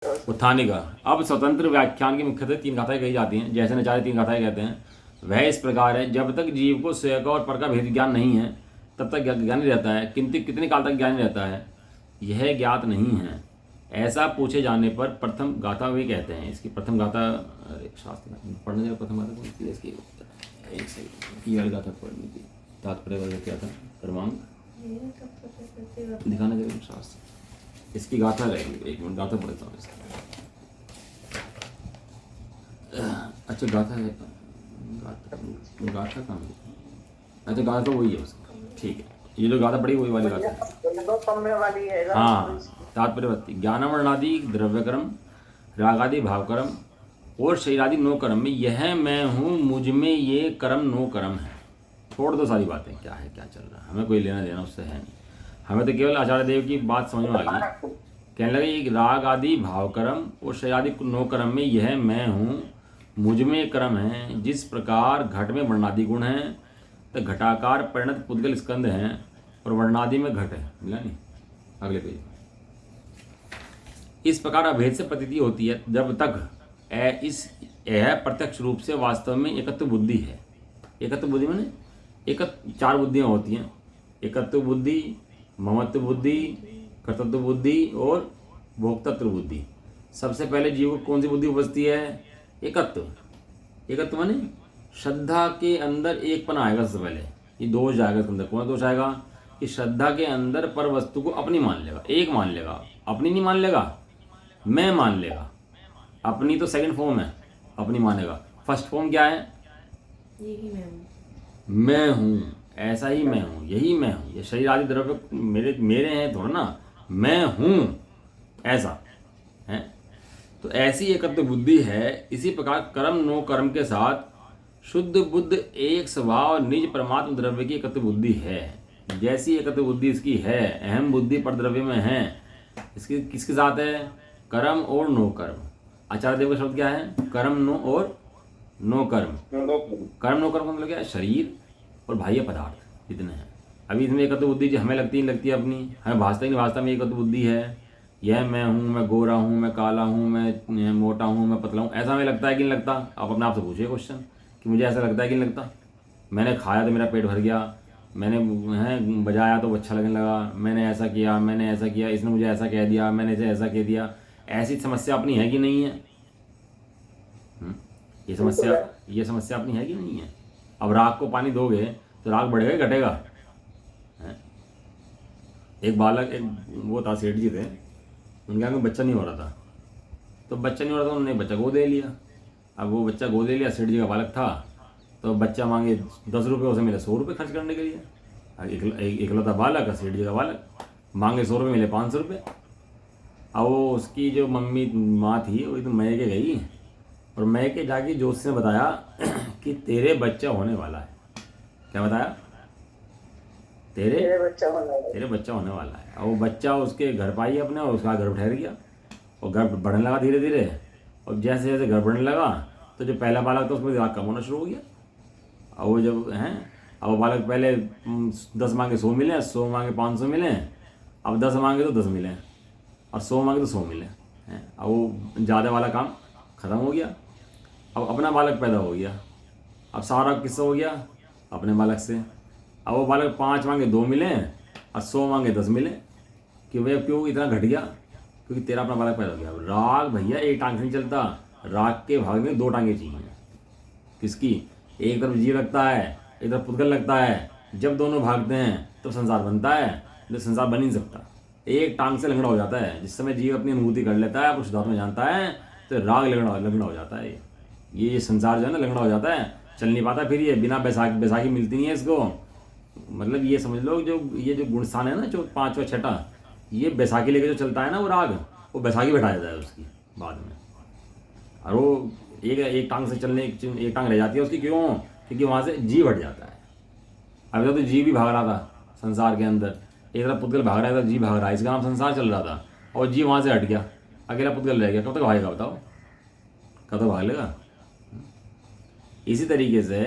उत्थानिका। अब स्वतंत्र व्याख्यान की मुख्यतः तीन गाथाएं कही जाती हैं, जैसे नचार्य तीन गाथाएं कहते हैं। वह इस प्रकार है, जब तक जीव को स्वयं का और पर का भेद ज्ञान नहीं है तब तक ज्ञानी रहता है, किंतु कितने काल तक ज्ञानी रहता है यह ज्ञात नहीं है। ऐसा पूछे जाने पर प्रथम गाथा भी कहते हैं। इसकी प्रथम गाथा शास्त्र पढ़ने जाए, प्रथम गाथा कौन सी है इसकी? एक सेकंड, ये वाली गाथा पढ़नी थी, तात्पर्य वाला क्या था, क्रमांक दिखाना चाहिए शास्त्र। इसकी गाथा रहेगी, एक मिनट गाथा पढ़ता हूँ इसका। अच्छा गाथा है, गाथा कहाँ है? अच्छा गाथा तो वही है उसका, ठीक है। ये जो गाथा पढ़ी वही वाली गाथा है। हाँ, तात्पर्य ज्ञानवर्णादि द्रव्यकर्म, रागादि भावकर्म और शरीरादि नो कर्म में यह मैं हूँ, मुझ में ये कर्म नो कर्म है। छोड़ दो सारी बातें, क्या है क्या चल रहा है, हमें कोई लेना देना उससे है नहीं। हमें तो केवल आचार्य देव की बात समझ में आ गई। कहने लगे ये राग आदि भावकर्म और शरीर आदि नो कर्म में यह मैं हूँ, मुझ में कर्म है। जिस प्रकार घट में वर्णादि गुण हैं तो घटाकार परिणत पुद्गल स्कंद हैं और वर्णादि में घट है। मिला नहीं? अगले पेज। इस प्रकार अभेद से प्रतीति होती है जब तक यह प्रत्यक्ष रूप से वास्तव में एकत्व बुद्धि है। एकत्व बुद्धि माने चार बुद्धियाँ होती हैं, एकत्व बुद्धि, ममत्व बुद्धि, कर्तव्य बुद्धि और भोक्तृत्व बुद्धि। सबसे पहले जीव को कौन सी बुद्धि उपजती है? एकत्व। एकत्व माने श्रद्धा के अंदर एक पन आएगा। सबसे पहले ये दोष आएगा इसके अंदर। कौन दोष आएगा? कि श्रद्धा के अंदर पर वस्तु को अपनी मान लेगा, एक मान लेगा, अपनी नहीं मान लेगा, मैं मान लेगा। अपनी तो सेकंड फॉर्म है, अपनी मानेगा। फर्स्ट फॉर्म क्या है? यही मैं हूँ, ऐसा ही मैं हूँ, यही मैं हूँ। ये शरीर आदि द्रव्य मेरे हैं थोड़ा ना, मैं हूँ ऐसा है। तो ऐसी एकत्व बुद्धि है। इसी प्रकार कर्म नो कर्म के साथ शुद्ध बुद्ध एक स्वभाव निज परमात्म द्रव्य की एकत्व बुद्धि है। जैसी एकत्व बुद्धि इसकी है, अहम बुद्धि पर द्रव्य में है, इसकी किसके साथ है? कर्म और नो कर्म। आचार्य देव का शब्द क्या है? कर्म नो और नो कर्म। कर्म नो कर्म का मतलब क्या है? शरीर और बाह्य पदार्थ जितने हैं। अभी इसमें एकत्व बुद्धि जो हमें लगती है अपनी, हमें भाषता ही नहीं भाषता में एकत्व बुद्धि है। यह मैं हूँ, मैं गोरा हूँ, मैं काला हूँ, मैं मोटा हूँ, मैं पतला हूँ। ऐसा हमें लगता है कि नहीं लगता? आप अपने आप से पूछिए क्वेश्चन कि मुझे ऐसा लगता है कि नहीं लगता? मैंने खाया तो मेरा पेट भर गया, मैंने बजाया तो अच्छा लगने लगा, मैंने ऐसा किया, मैंने ऐसा किया, इसने मुझे ऐसा कह दिया, मैंने इसे ऐसा कह दिया। ऐसी समस्या अपनी है कि नहीं है? ये समस्या अपनी है कि नहीं है? अब राग को पानी दोगे तो राग बढ़ेगा घटेगा? एक बालक, एक वो था, सेठ जी थे, उनके यहाँ बच्चा नहीं हो रहा था। तो बच्चा नहीं हो रहा था, उन्होंने बच्चा गोद ले लिया। अब वो बच्चा गोद ले लिया, सेठ जी का बालक था। तो बच्चा मांगे 10 रुपये, उसे मिले 100 रुपये खर्च करने के लिए। इकलौता बालक है, सेठ जी का बालक, मांगे 100 रुपये, मिले 500 रुपये। अब वो उसकी जो माँ थी वो तो मैके गई और मैके जाके जोश ने बताया कि तेरे बच्चा होने वाला है। क्या बताया? तेरे बच्चा होने वाला है। और वो बच्चा उसके घर पाई अपने, और उसका घर ठहर गया और घर बढ़ने लगा धीरे धीरे। और जैसे जैसे घर बढ़ने लगा तो जो पहला बालक था उसमें दिमाग कम होना शुरू हो गया। और वो जब अब वो बालक पहले 10 मांगे 100 मिले, 100 मांगे 500 मिले, अब 10 मांगे तो 10 मिले, और 100 मांगे तो 100 मिले हैं। अब वो ज़्यादा वाला काम ख़त्म हो गया। अब अपना बालक पैदा हो गया। अब सारा किस्सा हो गया अपने बालक से। अब वो बालक 5 मांगे 2 मिले और 100 मांगे 10 मिले। कि भैया क्यों इतना घट गया? क्योंकि तेरा अपना बालक पैदा हो गया। राग भैया एक टांग से नहीं चलता, राग के भाग में 2 टांगे चाहिए। किसकी? एक तरफ जीव लगता है, एक तरफ पुद्गल लगता है। जब दोनों भागते हैं तो संसार बनता है, तो संसार बन ही नहीं सकता। एक टांग से लंगड़ा हो जाता है। जिस समय जीव अपनी अनुभूति कर लेता है, शुद्धात्मा में जानता है, तो राग लंगड़ा हो जाता है। ये संसार जो है ना लंगड़ा हो जाता है, चल नहीं पाता। फिर ये बिना बैसाखी मिलती नहीं है इसको। मतलब ये समझ लो, जो ये जो गुणस्थान है ना, जो 5वां 6ठा, ये बैसाखी लेके जो चलता है ना, वो राग, वो बैसाखी बैठा जाता है उसकी बाद में। और वो एक टांग से चलने, एक टांग रह जाती है उसकी। क्यों? क्योंकि वहाँ से जीव हट जाता है। अभी तो जीव भी भाग रहा था संसार के अंदर, एक तरफ पुद्गल भाग रहा था, जीव भाग रहा है, इसका नाम संसार चल रहा था। और जीव वहाँ से हट गया, अकेला पुद्गल रह गया। कब तक भागेगा बताओ? कब तक भाग लेगा? इसी तरीके से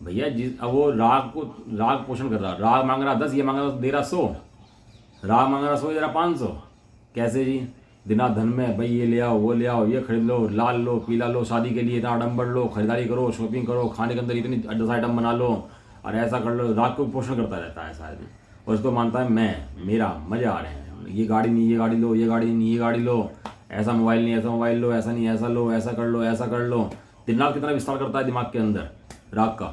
भैया अब वो राग पोषण कर रहा, राग मांग रहा 10, ये मांग रहा दे रहा 100, राग मांग रहा 100, दे रहा 500। कैसे जी? दिना धन में भाई ये ले आओ वो ले आओ, ये खरीद लो, लाल लो पीला लो, शादी के लिए इतना आडम्बर लो, खरीदारी करो, शॉपिंग करो, खाने के अंदर इतनी 10 आइटम बना लो और ऐसा कर लो, रात को पोषण करता रहता है सारा दिन। और उसको मानता है मैं, मेरा मजे आ रहे हैं, ये गाड़ी नहीं ये गाड़ी लो, ये गाड़ी नहीं ये गाड़ी लो, ऐसा मोबाइल नहीं ऐसा मोबाइल लो, ऐसा नहीं ऐसा लो, ऐसा कर लो ऐसा कर लो। दिन रात कितना विस्तार करता है दिमाग के अंदर, राग का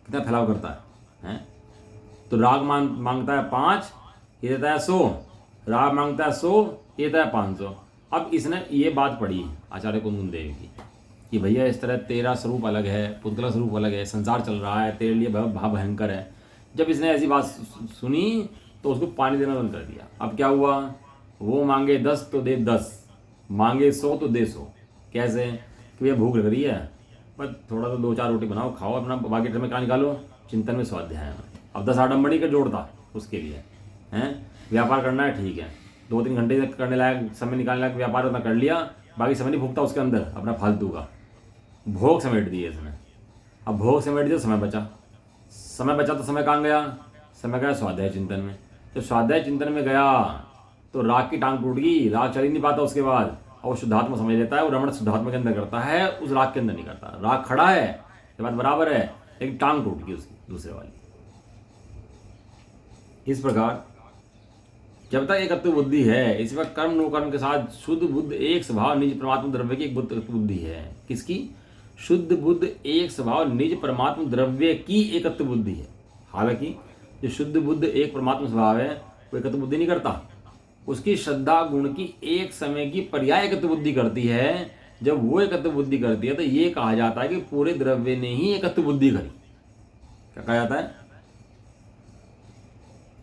कितना फैलाव करता है? तो राग मांगता है 5, ये देता है 100, राग मांगता है 100, ये देता है 500। अब इसने ये बात पढ़ी आचार्य कुंदन देव की कि भैया इस तरह तेरा स्वरूप अलग है, पुतला स्वरूप अलग है, संसार चल रहा है, तेरे लिए भाव भयंकर है। जब इसने ऐसी बात सुनी तो उसको पानी देना बंद कर दिया। अब क्या हुआ, वो मांगे 10 तो दे 10, मांगे 100 तो दे 100। कैसे कि भैया भूख लग रही है, बस थोड़ा तो 2-4 रोटी बनाओ खाओ, अपना बाकी टाइम में कहाँ निकालो, चिंतन में स्वाध्याय है। अब 10 आडम्बरी का जोड़ता उसके लिए हैं, व्यापार करना है ठीक है, 2-3 घंटे तक करने लायक समय निकालने लायक व्यापार उतना कर लिया, बाकी समय नहीं भूखता उसके अंदर अपना फालतू का। भोग समेट दिए इसने, अब भोग समेट दिया, समय बचा, समय बचा तो समय कहाँ गया, समय गया स्वाध्याय चिंतन में। जब स्वाध्याय चिंतन में गया तो राग की टांग टूट गई, राग चल ही नहीं पाता उसके बाद, और शुद्धात्मा समझ लेता है, वो रमण शुद्धात्मा के अंदर करता है, उस राग के अंदर नहीं करता। राग खड़ा है, ये बात बराबर है, लेकिन टांग टूट गई उसकी दूसरे वाली। इस प्रकार जब तक एकत्व बुद्धि है, इस वक्त कर्म नो कर्म के साथ शुद्ध बुद्ध एक स्वभाव निज परमात्मा द्रव्य की एक बुद्धि है। किसकी? शुद्ध बुद्ध एक स्वभाव निज परमात्मा द्रव्य की एकत्व बुद्धि है। हालांकि जो शुद्ध बुद्ध एक परमात्मा स्वभाव है वो एकत्व बुद्धि नहीं करता, उसकी श्रद्धा गुण की एक समय की पर्याय एकत्व बुद्धि करती है। जब वो एकत्व बुद्धि करती है तो ये कहा जाता है कि पूरे द्रव्य ने ही एकत्व बुद्धि करी। क्या कहा जाता है?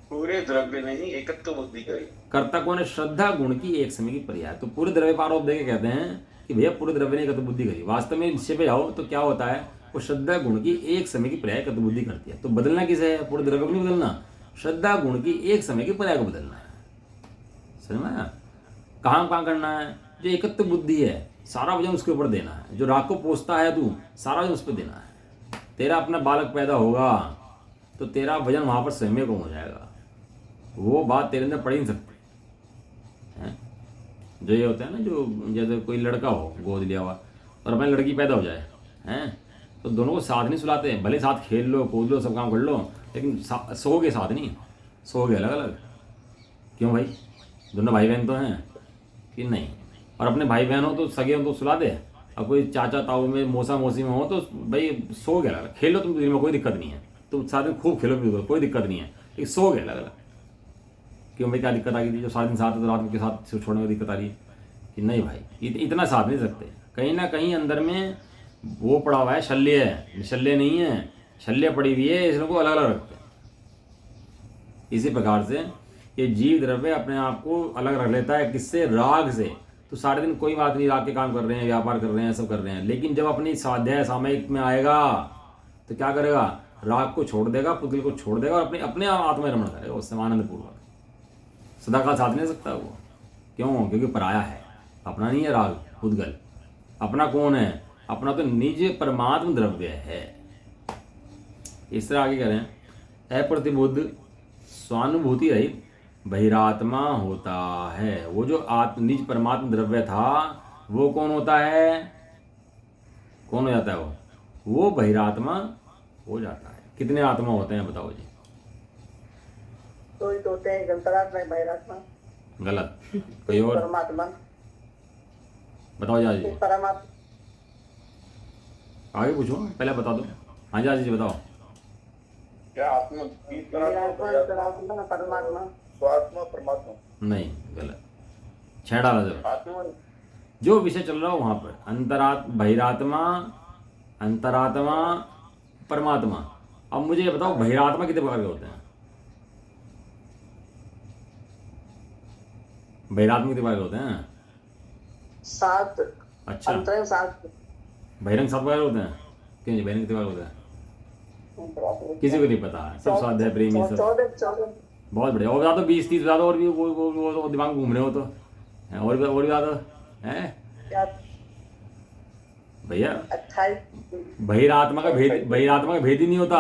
पूरे द्रव्य ने ही एकत्व बुद्धि करी। कर्ता कौन है? श्रद्धा गुण की एक समय की पर्याय। तो पूरे द्रव्य पर आरोप देके कहते हैं कि भैया पूरे द्रव्य ने एकत्व बुद्धि करी। वास्तव में निश्चय पे जाओ तो क्या होता है, वो श्रद्धा गुण की एक समय की पर्याय एकत्व बुद्धि करती है। तो बदलना किसे है? पूरे द्रव्य को नहीं बदलना, श्रद्धा गुण की एक समय की पर्याय को बदलना है। समझ में आया? कहाँ करना है? जो एकत्व बुद्धि है सारा वजन उसके ऊपर देना है। जो राग को पोसता है तू, सारा वजन उस पर देना है। तेरा अपना बालक पैदा होगा तो तेरा वजन वहां पर स्वयं कम हो जाएगा, वो बात तेरे अंदर पड़ ही नहीं सकती है। जो ये होता है ना, जो जैसे कोई लड़का हो गोद लिया हुआ और अपनी लड़की पैदा हो जाए हैं, तो दोनों को साथ नहीं सुलाते हैं। भले साथ खेल लो कूद लो सब काम कर लो, लेकिन सो के साथ नहीं, सो के अलग अलग। क्यों भाई? दोनों भाई बहन तो हैं कि नहीं? और अपने भाई बहन हो तो सगे हो तो सुला दे, और कोई चाचा ताऊ में मौसा मौसी में हो तो भाई सो के अलग अलग। खेलो तुम दिन में कोई दिक्कत नहीं है, तुम साथ में खूब खेलो भी कोई दिक्कत नहीं है, लेकिन सो के अलग अलग। क्यों भाई क्या दिक्कत आ गई थी? जो सारा दिन साथ है तो रात के साथ छोड़ने में दिक्कत आ रही है कि नहीं भाई? इतना साथ नहीं सकते। कहीं ना कहीं अंदर में वो पड़ा हुआ है, शल्य है, शल्य नहीं है, शल्य पड़ी हुई है, इसको अलग अलग रखते हैं। इसी प्रकार से ये जीव द्रव्य अपने आप को अलग रख लेता है। किससे? राग से। तो सारे दिन कोई बात नहीं, राग के काम कर रहे हैं, व्यापार कर रहे हैं, सब कर रहे हैं, लेकिन जब अपनी स्वाध्याय सामयिक में आएगा तो क्या करेगा? राग को छोड़ देगा, पुतल को छोड़ देगा और अपने आत्मा रमण करेगा उससे आनंद पूर्वक। सदा काल साथ नहीं सकता वो। क्यों? क्योंकि पराया है, अपना नहीं है राग पुद्गल। अपना कौन है? अपना तो निज परमात्म द्रव्य है। इस तरह आगे करें, अप्रतिबुद्ध स्वानुभूति रहित बहिरात्मा होता है। वो जो निज परमात्म द्रव्य था वो कौन होता है? कौन हो जाता है वो बहिरात्मा हो जाता है। कितने आत्मा होते हैं बताओ जी? तो ही तो होते हैं, अंतरात्मा है, बहिरात्मा। गलत, कोई और परमात्मा बताओ जी। परमात्मा आगे पूछो, पहले बता दो। हाँ जी बताओ। क्या आत्मा अंतरात्मा परमात्मा स्वात्मा परमात्मा? नहीं, गलत, 6 डाला जब। आत्मा जो विषय चल रहा हो वहां पर बहिरात्मा, अंतरात्मा, परमात्मा। अब मुझे ये बताओ बहिरात्मा कितने प्रकार के होते हैं? बहिरात्मा कितने प्रकार के होते हैं? 7। अच्छा, अंतरंग 7। बहिरंग 7 प्रकार होते हैं? क्यों जी, बहिरंग कितने प्रकार होते हैं? किसी को नहीं पता, सब स्वाध्याय प्रेमी सब। 14। बहुत बढ़िया। और बता दो 20-30 बता दो, और भी वो दिमाग में घूम रहे हो तो और भी बता दो हैं भैया। 28। बहिरात्मा का भेद ही नहीं होता।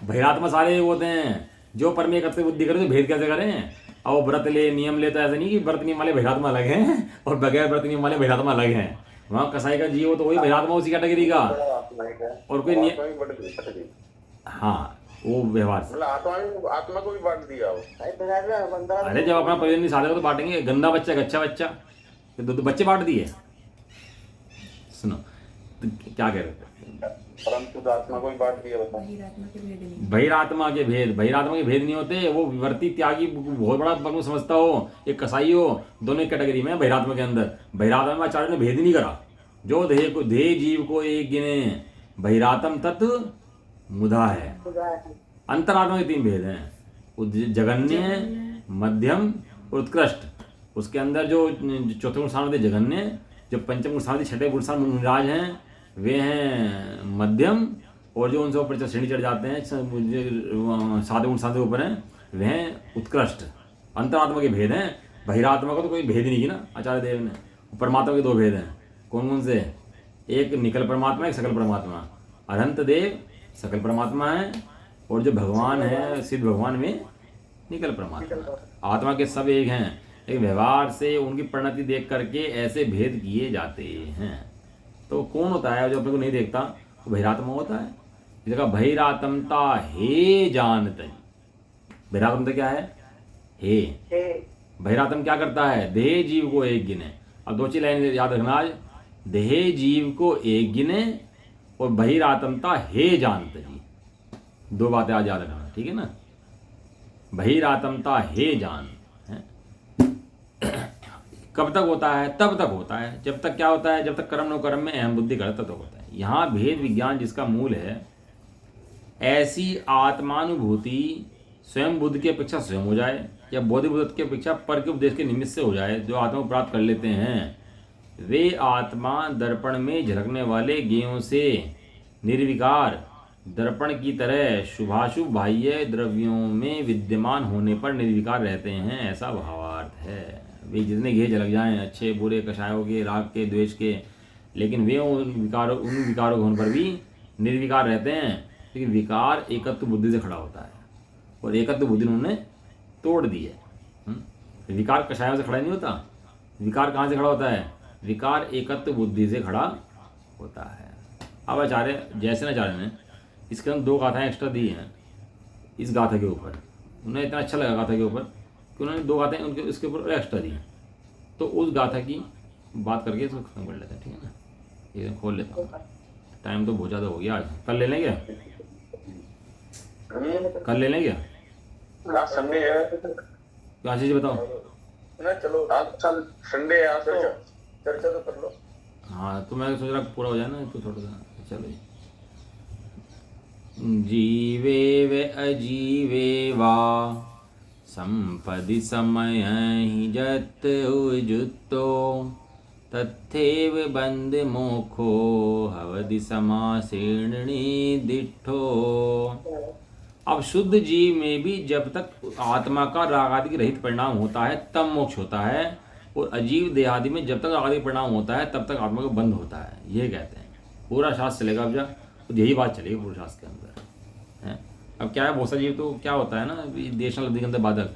बहिरात्मा सारे होते हैं। जो परम एकत्व बुद्धि करे तो भेद कैसे करें? अब वो व्रत ले नियम ले तो ऐसा नहीं कि व्रत नियम वाले बहिरात्मा अलग हैं और बगैर व्रत नियम वाले बहिरात्मा अलग हैं। वहाँ कसाई का जीव हो तो वही बहिरात्मा उसी कैटेगरी का, बड़ा आत्मा ही है। और कोई आत्मा भी बढ़ गई कैटेगरी। हाँ वो व्यवहार से। मतलब आत्मा को भी बांट दिया हो। अरे जब अपना परिजन नहीं साधेगा तो बांटेंगे। गंदा बच्चा अच्छा बच्चा तो बच्चे बांट दिए। सुनो तो क्या कह रहे थे? परंतु तो आत्मा को भी बांट दिया बताओ। बहिरात्मा के भेद नहीं होते। वो विवर्ती त्यागी बहुत बड़ा पग समझता हो, एक कसाई हो, दोनों एक कैटेगरी में। बहिरात्मा के अंदर बहिरात्मा में आचार्य ने भेद नहीं करा। जो देह जीव को एक गिने बहिरात्म तत्व मुधा है। अंतरात्मा के 3 भेद हैं, जगन्य, मध्यम और उत्कृष्ट। उसके अंदर जो चौथे गुण स्थान जगन्य, जो पंचम गुण स्थान छठे गुण स्थान मुनिराज हैं वे हैं मध्यम, और जो उनसे ऊपर श्रेणी चढ़ जाते हैं 7 गुण स्थान से ऊपर हैं वे हैं उत्कृष्ट। अंतरात्मा के भेद हैं। बहिरात्मा का तो कोई भेद नहीं की ना आचार्य देव ने। परमात्मा के 2 भेद हैं। कौन कौन से? एक निकल परमात्मा, एक सकल परमात्मा। अनंत देव सकल परमात्मा है, और जो भगवान है सिद्ध भगवान में निकल परमात्मा। आत्मा के सब एक हैं, लेकिन व्यवहार से उनकी परिणति देख करके ऐसे भेद किए जाते हैं। तो कौन होता है जो अपने को नहीं देखता? तो बहिरात्मा होता है। इस जगह बहिरात्मता हे जानत। बहिरात्मता क्या है? हे। बहिरात्म क्या करता है? देह जीव को एक गिने। अब 2 लाइन याद रखना आज। देह जीव को एक गिने और बहिरात्मता हे जानत जी। 2 बातें आज याद रखना, ठीक है ना? बहिरात्मता हे जान है। कब तक होता है? तब तक होता है जब तक क्या होता है? जब तक कर्म नो कर्म में अहम बुद्धि गलत तक होता है। यहाँ भेद विज्ञान जिसका मूल है, ऐसी आत्मानुभूति स्वयं बुद्ध की अपेक्षा स्वयं हो जाए, या बोधि बुद्ध की अपेक्षा पर के उपदेश के निमित्त से हो जाए। जो आत्मा को प्राप्त कर लेते हैं वे आत्मा दर्पण में झलकने वाले गेयों से निर्विकार दर्पण की तरह शुभाशुभ बाह्य द्रव्यों में विद्यमान होने पर निर्विकार रहते हैं, ऐसा भावार्थ है। वे जितने घे झलक जाएं, अच्छे बुरे कषायों के, राग के, द्वेष के, लेकिन वे उन विकारों के होने पर भी निर्विकार रहते हैं। लेकिन विकार एकत्व बुद्धि से खड़ा होता है, और एकत्व बुद्धि उन्होंने तोड़ दी है। विकार कषायों से खड़ा नहीं होता। विकार कहाँ से खड़ा होता है? विकार एकत्व बुद्धि से खड़ा होता है। अब आचार्य जैसे आचार्य ने इसके अंदर 2 गाथाएं एक्स्ट्रा दी हैं इस गाथा के ऊपर। उन्हें इतना अच्छा लगा गाथा के ऊपर कि उन्होंने 2 गाथाएं उनके इसके ऊपर एक्स्ट्रा दी। तो उस गाथा की बात करके इसको खत्म कर लेते हैं, ठीक है ना? ये खोल लेता हूँ। टाइम तो बहुत ज़्यादा हो गया। आज कल ले लेंगे? कल ले लेंगे? संडे है। क्या चीज़ बताओ? ना चलो आज चल संडे है, आज तो चर्चा तो कर लो। हाँ तो मैं सोच रहा पूरा हो जाए ना, तो थोड़ा सा चलो। जीवे वे अजीवे वा संपदि समय ही जत उजुतो तथैव बंद मोखो हवदि समासीर्णी दिठो। अब शुद्ध जीव में भी जब तक आत्मा का राग आदि की रहित परिणाम होता है तब मोक्ष होता है, और अजीव देहादि में जब तक राग आदि परिणाम होता है तब तक आत्मा का बंध होता है। ये कहते हैं। पूरा शास्त्र चलेगा अब जा, तो यही बात चलेगी पूरे शास्त्र के अंदर है। अब क्या है, बहुत सा जीव तो क्या होता है ना, देश लब्धि के अंदर बाधक,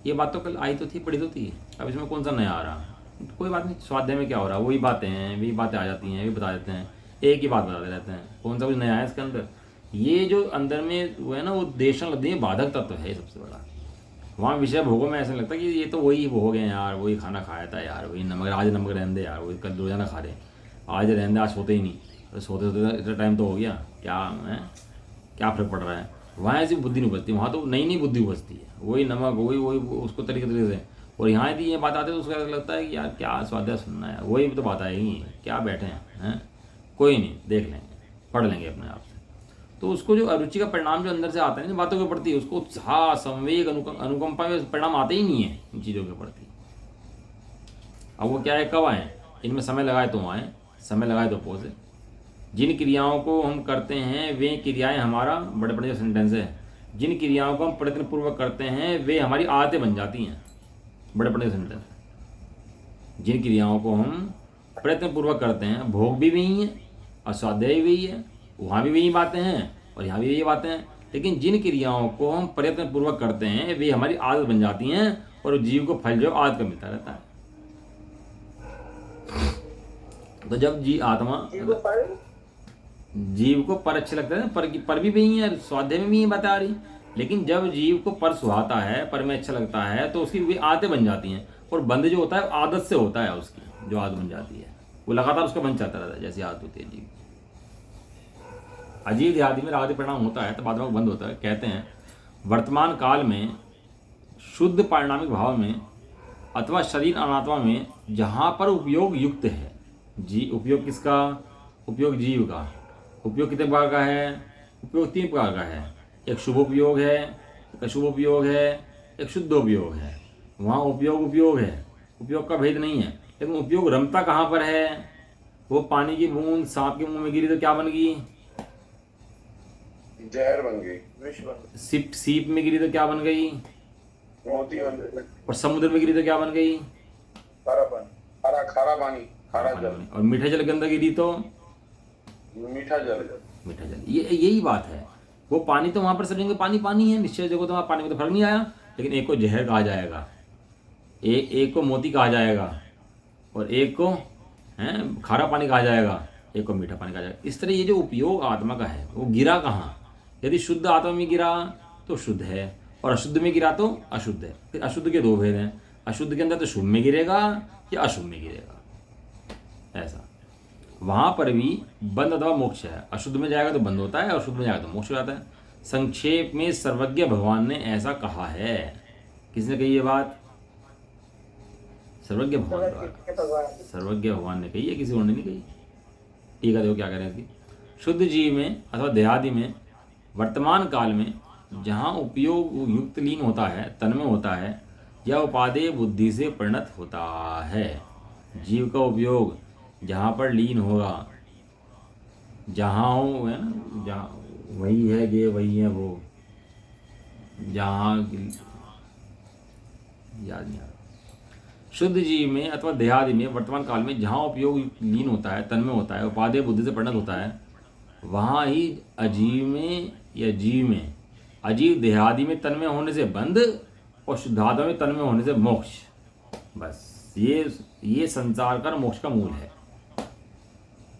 ये बात तो कल आई तो थी, पढ़ी तो थी। अब इसमें कौन सा नया आ रहा? कोई बात नहीं, स्वाध्याय में क्या हो रहा है वही बातें हैं, वही बातें आ जाती हैं, वही बता देते हैं, एक ही बात बताते रहते हैं। कौन सा कुछ नया है इसके अंदर? ये जो अंदर में वो है ना, वो देश लब्धि में बाधक तत्व है सबसे बड़ा। वहाँ विषय भोगों में ऐसा लगता है कि ये तो वही भोग हैं यार, वही खाना खाया था यार, वही नमक, आज नमक रहने दे यार, वही कल रोजाना खा रहे, आज रहने दे, आज सोते ही नहीं, तो सोते सोते इतना टाइम तो हो गया, क्या है, क्या फर्क पड़ रहा है? वहाँ ऐसी बुद्धि नहीं बचती, वहाँ तो नई नई बुद्धि बचती है, वही नमक, वही वही उसको तरीके से। और यहाँ यदि ये बात आती है तो उसको लगता है कि यार क्या स्वाध्याय सुनना है, वही तो बात आएगी, क्या बैठे हैं, कोई नहीं, देख लेंगे, पढ़ लेंगे अपने आप से। तो उसको जो अरुचि का परिणाम जो अंदर से आता है ना बातों के प्रति, उसको उत्साह, संवेग, अनुकंपा में परिणाम आते ही नहीं है इन चीज़ों के प्रति। अब वो क्या है, कब आए? इनमें समय लगाए तो आए, समय लगाए तो पहुँचे। जिन क्रियाओं को हम करते हैं वे क्रियाएं हमारा, बड़े बड़े सेंटेंस है, जिन क्रियाओं को हम प्रयत्नपूर्वक करते हैं वे हमारी आदतें बन जाती हैं, बड़े बड़े सेंटेंस। जिन क्रियाओं को हम प्रयत्नपूर्वक करते हैं, भोग भी वही है और स्वाध्याय भी वही है, वहाँ भी वही बातें हैं और यहाँ भी यही बातें हैं। लेकिन जिन क्रियाओं को हम प्रयत्न पूर्वक करते हैं वे हमारी आदत बन जाती हैं और जीव को फल जो आदत का मिलता रहता है। तो जब जीव को पर अच्छा लगता है, पर भी नहीं है, स्वाध्याय में भी ये बता रही, लेकिन जब जीव को पर सुहाता है, पर में अच्छा लगता है, तो उसकी वे आदतें बन जाती हैं। और बंद जो होता है आदत से होता है, उसकी जो आदत बन जाती है वो लगातार उसका बन चलता रहता है, जैसी आदत होती है जीव। अजीव देहादि में रागादि परिणाम होता है तो बाद में बंद होता है। कहते हैं वर्तमान काल में शुद्ध पारिणामिक भाव में अथवा शरीर अनात्मा में जहाँ पर उपयोग युक्त है, जी उपयोग किसका? उपयोग जीव का। उपयोग कितने प्रकार का है? उपयोग 3 प्रकार का है। एक शुभ उपयोग है, एक अशुभ उपयोग है, एक शुद्ध उपयोग है। वहाँ उपयोग है, उपयोग का भेद नहीं है, लेकिन उपयोग रमता कहाँ पर है? वो पानी की बूंद सांप के मुंह में गिरी तो क्या बन गई? जहर बन गई, विष बन गई। सीप में गिरी तो क्या बन गई? मोती बन गई। और समुद्र में गिरी तो क्या बन गई? खारा पानी, खारा पानी, खारा जल। और मीठे जल के अंदर गिरी तो मीठा जल। मीठा जल। ये यही बात है। वो पानी तो वहां पर समझेंगे पानी पानी है, निश्चय जगह तो वहाँ पानी में तो फर्क नहीं आया, लेकिन एक को जहर कहा जाएगा, एक को मोती कहा जाएगा, और एक को खारा पानी कहा जाएगा, एक को मीठा पानी कहा जाएगा। इस तरह ये जो उपयोग आत्मा का है वो गिरा कहाँ? यदि शुद्ध आत्मा में गिरा तो शुद्ध है, और अशुद्ध में गिरा तो अशुद्ध है। फिर अशुद्ध के 2 भेद हैं, अशुद्ध के अंदर तो शुभ में गिरेगा या अशुभ में गिरेगा, ऐसा। वहाँ पर भी बंध अथवा मोक्ष है। अशुद्ध में जाएगा तो बंद होता है, और शुद्ध में जाएगा तो मोक्ष हो जाता है। संक्षेप में सर्वज्ञ भगवान ने ऐसा कहा है। किसने कही ये बात? सर्वज्ञ भगवान द्वारा। सर्वज्ञ भगवान ने कही है, किसी और ने नहीं कही। ठीक है, देखो क्या कह रहे हैं इसकी। शुद्ध जीव में अथवा देहादि में वर्तमान काल में जहाँ उपयोग युक्त लीन होता है, तन में होता है, या उपादेय बुद्धि से परिणत होता है। जीव का उपयोग जहाँ पर लीन होगा, जहाँ हो, है ना, जहाँ वही है ये वही है वो, जहाँ याद नहीं आ रहा। शुद्ध जीव में अथवा देहादि में वर्तमान काल में जहाँ उपयोग लीन होता है, तन में होता है, उपादेय बुद्धि से परिणत होता है, वहाँ ही अजीव में या जीव में, अजीव देहादि में तन में होने से बंध, और शुद्धात्मा में तन में होने से मोक्ष। बस ये संसार का मोक्ष का मूल है।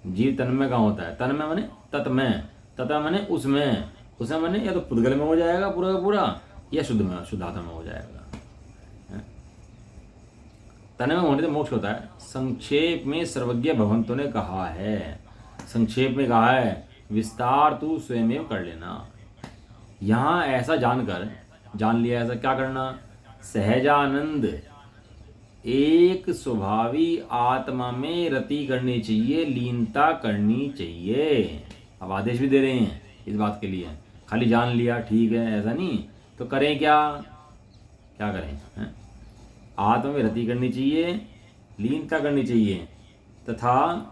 जीव तन में कहाँ होता है? तन में माने तत्में, तथा माने उसमें माने या तो पुद्गल में हो जाएगा पूरा का पूरा, या शुद्धात्मा में हो जाएगा। तन में होने से मोक्ष होता है। संक्षेप में सर्वज्ञ भगवंतों ने कहा है, संक्षेप में कहा है, विस्तार तू स्वयं कर लेना। यहाँ ऐसा जान लिया, ऐसा क्या करना? सहजानंद एक स्वभावी आत्मा में रति करनी चाहिए, लीनता करनी चाहिए। अब आदेश भी दे रहे हैं इस बात के लिए। खाली जान लिया ठीक है, ऐसा नहीं, तो करें क्या करें? आत्मा में रति करनी चाहिए, लीनता करनी चाहिए, तथा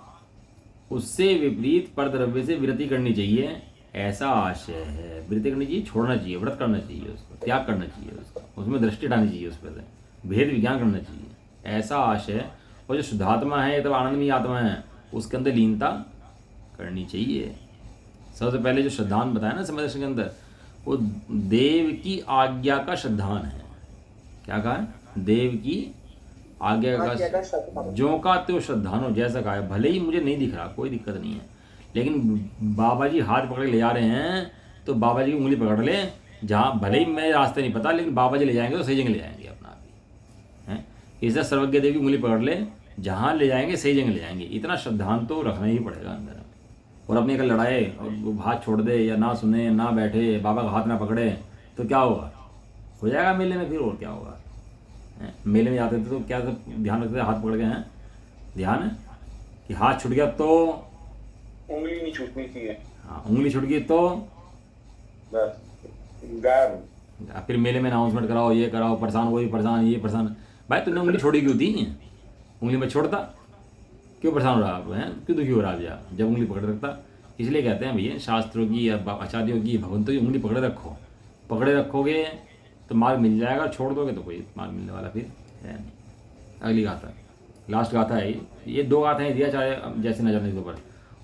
उससे विपरीत परद्रव्य से विरति करनी चाहिए, ऐसा आशय है। विरति करनी चाहिए, छोड़ना चाहिए, व्रत करना चाहिए, उसको त्याग करना चाहिए, उसमें दृष्टि डालनी चाहिए, उस पर भेद विज्ञान करना चाहिए, ऐसा आशय। और जो शुद्धात्मा है तो आनंदमयी आत्मा है, उसके अंदर लीनता करनी चाहिए। सबसे पहले जो श्रद्धान बताया ना समय दर्शन के अंदर, वो देव की आज्ञा का श्रद्धान है। क्या कहा है? देव की आज्ञा का जो का तो श्रद्धान हो, जैसा कहा है। भले ही मुझे नहीं दिख रहा, कोई दिक्कत नहीं है, लेकिन बाबा जी हाथ पकड़ के ले जा रहे हैं तो बाबा जी की उंगली पकड़ ले। जहाँ भले ही मैं रास्ते नहीं पता, लेकिन बाबा जी ले जाएंगे तो सही जगह ले जाएंगे अपना आप ही, है। इसलिए सर्वज्ञ देव की उंगली पकड़ ले, जहाँ ले जाएंगे सही जगह ले जाएंगे। इतना श्रद्धान तो रखना ही पड़ेगा अंदर। और अपने अगर लड़ाए और हाथ छोड़ दे, या ना सुने, ना बैठे, बाबा का हाथ ना पकड़े, तो क्या होगा? हो जाएगा मेले में फिर, और क्या होगा? मेले में जाते थे तो क्या ध्यान रखते थे? हाथ पकड़ के हैं, ध्यान है कि हाथ छूट गया तो उंगली नहीं छूटनी चाहिए। हाँ, उंगली छूट गई तो बस गायब। फिर मेले में अनाउंसमेंट कराओ, ये कराओ, परेशान वही परेशान, ये परेशान। भाई तुमने उंगली छोड़ी क्यों थी? उंगली में छोड़ता, क्यों परेशान हो रहा आप हैं? क्यों दुखी हो रहा आप जब उंगली पकड़ रखता? इसलिए कहते हैं भैया, शास्त्रों की या आचार्यों की, भगवंतों की उंगली पकड़े रखो। पकड़े रखोगे तो मार्ग मिल जाएगा, छोड़ दोगे तो कोई मार्ग मिलने वाला फिर है नहीं। अगली गाथा, लास्ट गाथा है ये 2 गाथाएँ दिया, चाहे जैसे न जाने के ऊपर।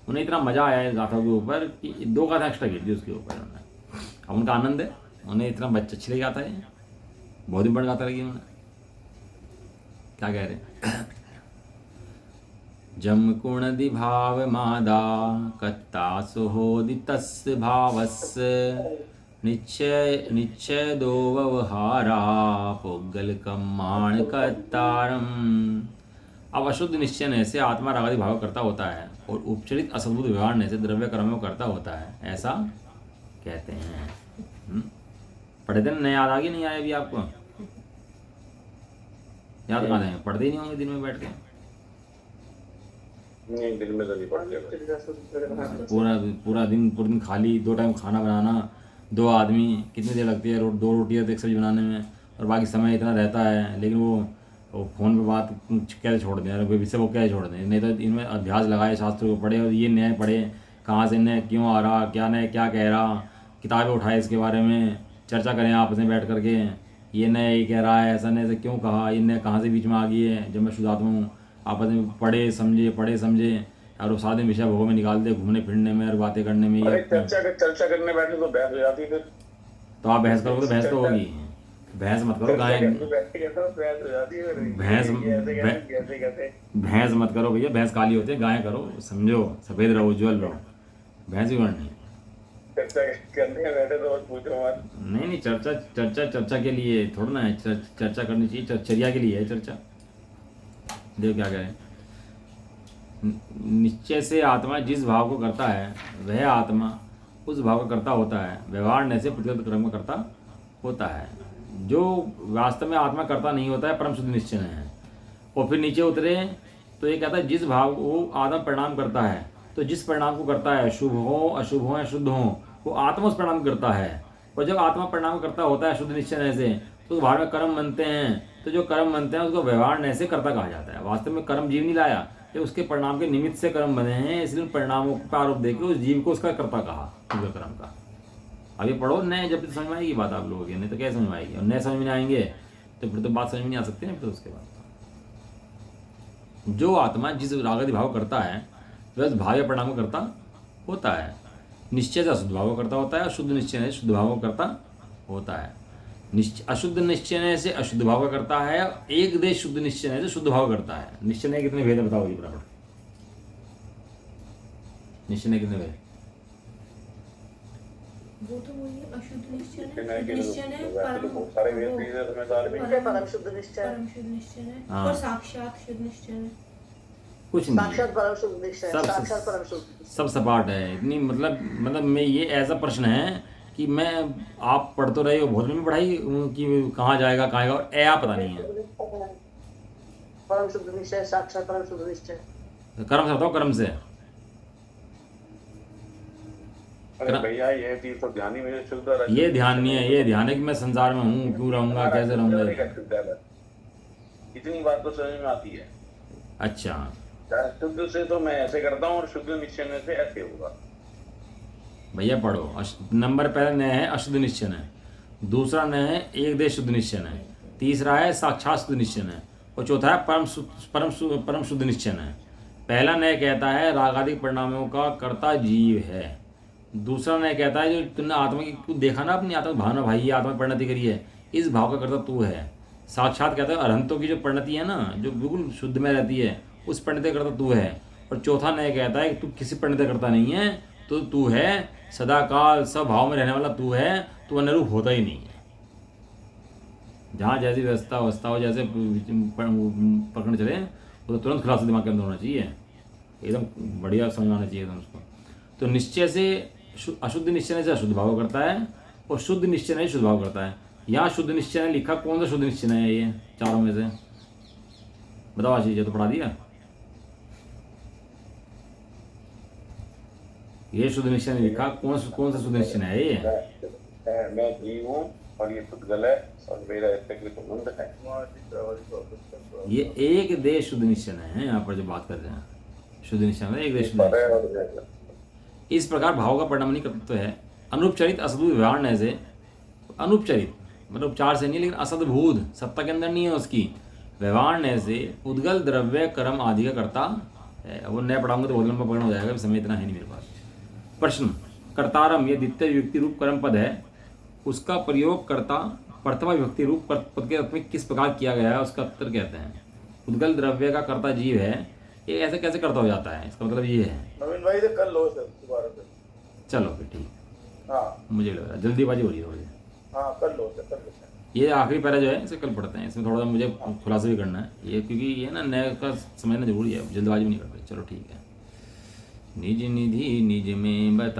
उन्हें इतना मजा आया है गाथा के ऊपर कि 2 गाथा एक्स्ट्रा गिर दी उसके ऊपर उन्होंने। अब उनका आनंद है, उन्हें इतना बच्चा अच्छी लगी गाता है, बहुत ही बड़ा गाता लगी उन्हें। क्या कह रहे हैं? जम कुण दिभाव मादा कत्ता सुहोदि तस् भावस् निश्चय निश्चय दो व्यवहारा पुग्गल कम्माण कत्तारम। अब अशुद्ध निश्चय से आत्मा रागादि भाव करता होता है और उपचरित असद्भुत व्यवहार से द्रव्य कर्म करता होता है, ऐसा कहते हैं। पढ़े दिन नया याद आ गया, नहीं आया अभी आपको? याद कहाँ है? पढ़ते ही नहीं होंगे दिन में बैठ के? नहीं, दिन में तो नहीं पढ़ते। पूरा दिन खाली, 2 टाइम खाना बनाना, 2 आदमी, कितनी देर लगती है 2 रोटियाँ तो एक सब्जी बनाने में, और बाकी समय इतना रहता है, लेकिन वो फ़ोन पे बात कैसे छोड़ दें, अरे इससे वो कैसे छोड़ दें? नहीं तो इनमें अभ्यास लगाए, शास्त्र को पढ़े, और ये न्याय पढ़े, कहाँ से न्याय क्यों आ रहा, क्या न्याय क्या कह रहा, किताबें उठाए इसके बारे में, चर्चा करें आपस में बैठ करके, ये न्याय ये कह रहा है, ऐसा न्याय से क्यों कहा, ये न्याय कहाँ से बीच में आ गई है, जब मैं शुद्धात्मा हूँ। आपस में पढ़े समझे और वो सारे दिन विषय भोगों में निकाल दे, घूमने फिरने में और बातें करने में। अरे चर्चा करने बैठे तो बहस हो जाती है फिर। तो आप बहस करोगे तो बहस तो होगी, बहस मत करो, गाय भैंस मत करो भैया, भैंस काली होती है, गाय करो, समझो, सफेद रहो, उज्जवल रहो, भैंस भी करनी। चर्चा करने बैठे तो पूछो मत। नहीं, चर्चा के लिए थोड़ा ना है, चर्चा करनी चाहिए, चर्चा के लिए है चर्चा। देखो क्या करें, निश्चय से आत्मा जिस भाव को करता है वह आत्मा उस भाव का करता होता है, व्यवहार न से प्रतिगत कर्म का करता होता है। जो वास्तव में आत्मा करता नहीं होता है, परम शुद्ध निश्चय है। और फिर नीचे उतरे तो ये कहता है जिस भाव को आत्मा परिणाम करता है, तो जिस परिणाम को करता है, शुभ हो अशुभ हो या शुद्ध हो, वो आत्मा उस परिणाम करता है। और जब आत्मा परिणाम करता होता है शुद्ध निश्चय से, तो उस भाव में कर्म बनते हैं, तो जो कर्म बनते हैं उसको व्यवहार न से करता कहा जाता है। वास्तव में कर्म जीव नहीं लाया, ये उसके परिणाम के निमित्त से कर्म बने हैं, इसलिए परिणामों का आरोप देकर उस जीव को उसका कर्ता कहा, शुद्ध कर्म का। अब ये पढ़ो नए, जब समझ में आएगी बात आप लोगों की, नहीं तो क्या समझ में आएगी, और नए समझ में आएंगे तो फिर तो बात समझ में नहीं आ सकती ना। फिर उसके बाद जो आत्मा जिस रागादि भाव करता है वह भाव या परिणाम करता होता है। निश्चय से अशुद्ध भाव करता होता है, शुद्ध निश्चय से शुद्ध भाव करता होता है। अशुद्ध निश्चय से अशुद्ध भाव का करता है, एक देश शुद्ध निश्चय से शुद्ध भाव करता है। निश्चय ने कितने भेद बताओ जी बराबर? निश्चय ने कितने भेद? वो तो वही अशुद्ध निश्चय है, परम शुद्ध निश्चय हाँ। और साक्षात शुद्ध निश्चय है। कुछ नहीं, साक्षात परम शुद्ध निश्चय, साक्षात परम शुद्ध सब सपाट है। इतनी मतलब मैं ये ऐसा प्रश्न है कि मैं आप पढ़ तो रहे हो, भोजन में पढ़ाई कि कहाँ जाएगा कहाँ आएगा, और आप पता नहीं है। परम शुद्ध निश्चय, साक्षात परम शुद्ध निश्चय। कर्म से बताओ, कर्म से। अरे भैया ये चीज तो ध्यान ही में शुद्ध है। ये ध्यान नहीं है, ये ध्यान है कि मैं संसार में हूँ, क्यों रहूंगा, कैसे रहूंगा। इतनी बात तो समझ में आती है। अच्छा, शुद्ध से तो मैं ऐसे करता हूँ और शुद्ध निश्चय से ऐसे होगा। भैया पढ़ो, नंबर पहला न है अशुद्ध निश्चय है, दूसरा न है एक देश शुद्ध निश्चय है, तीसरा है साक्षात शुद्ध निश्चय है, और चौथा है परम शुद्ध निश्चय है। पहला न कहता है रागादिक परिणामों का कर्ता जीव है, दूसरा न कहता है जो तुमने आत्मा की देखा ना, अपनी आत्मा भावना भाई ये आत्मा परिणति करी है, इस भाव का कर्ता तू है। साक्षात कहता है अरहंतों की जो परिणति है ना, जो बिल्कुल शुद्ध में रहती है, उस परिणति करता तू है। और चौथा न कहता है कि तू किसी परिणति करता नहीं है, तो तू है सदा काल सब भाव में रहने वाला तू है, तू अनुरूप होता ही नहीं है। जहाँ जैसी व्यवस्था हो, जैसे पकड़ चले, वो तो तुरंत खुलासा दिमाग के अंदर होना चाहिए, एकदम बढ़िया समझ आना चाहिए एकदम उसको। तो निश्चय से अशुद्ध निश्चय से अशुद्ध भाव करता है, और शुद्ध निश्चय से शुद्ध भाव करता है। यहाँ शुद्ध निश्चय ने लिखा, कौन सा शुद्ध निश्चय है ये चारों में से? बताओ आशीष, ये तो पढ़ा दिया। ये शुद्ध निश्चय ने लिखा, कौन सा शुद्ध निश्चय है ये? मैं जीव हूँ और ये पुद्गल है और मेरा इससे कोई संबंध है। ये एक देश शुद्ध निश्चय है यहाँ पर जो बात कर रहे हैं, शुद्ध निश्चय में एक देश शुद्ध निश्चय। इस प्रकार भाव का परिणाम नहीं कर्तृत्व है। अनुपचरित असद्भुत व्यवहार न से, अनुपचरित मतलब उपचार से नहीं, लेकिन असद्भुत सत्ता के अंदर नहीं है उसकी, व्यवहार न से उद्गल द्रव्य कर्म आदि का करता है। वो नया पढ़ाऊंगा तो बहुत लंबा पढ़ना हो जाएगा, समय इतना है नहीं मेरे पास। प्रश्न, कर्तारम ये द्वितीय युक्ति रूप कर्म पद है, उसका प्रयोग कर्ता प्रथमा विभक्ति रूप पद के अर्थ में किस प्रकार किया गया है उसका उत्तर कहते हैं। उद्गल द्रव्य का कर्ता जीव है, ये ऐसे कैसे कर्ता हो जाता है, इसका मतलब ये है। नवीन भाई से कर लो सर दोबारा से। चलो फिर ठीक, हाँ मुझे लग रहा है जल्दीबाजी हो रही है थोड़ी। हाँ कर लो सर, कर लेते हैं। ये आखिरी पैरा जो है इसे कल पढ़ते हैं, इसमें थोड़ा सा मुझे खुलासा भी करना है ये, क्योंकि ये ना नए का समझना जरूरी है, जल्दबाजी भी नहीं करते। चलो ठीक है। निज निधि निज में बता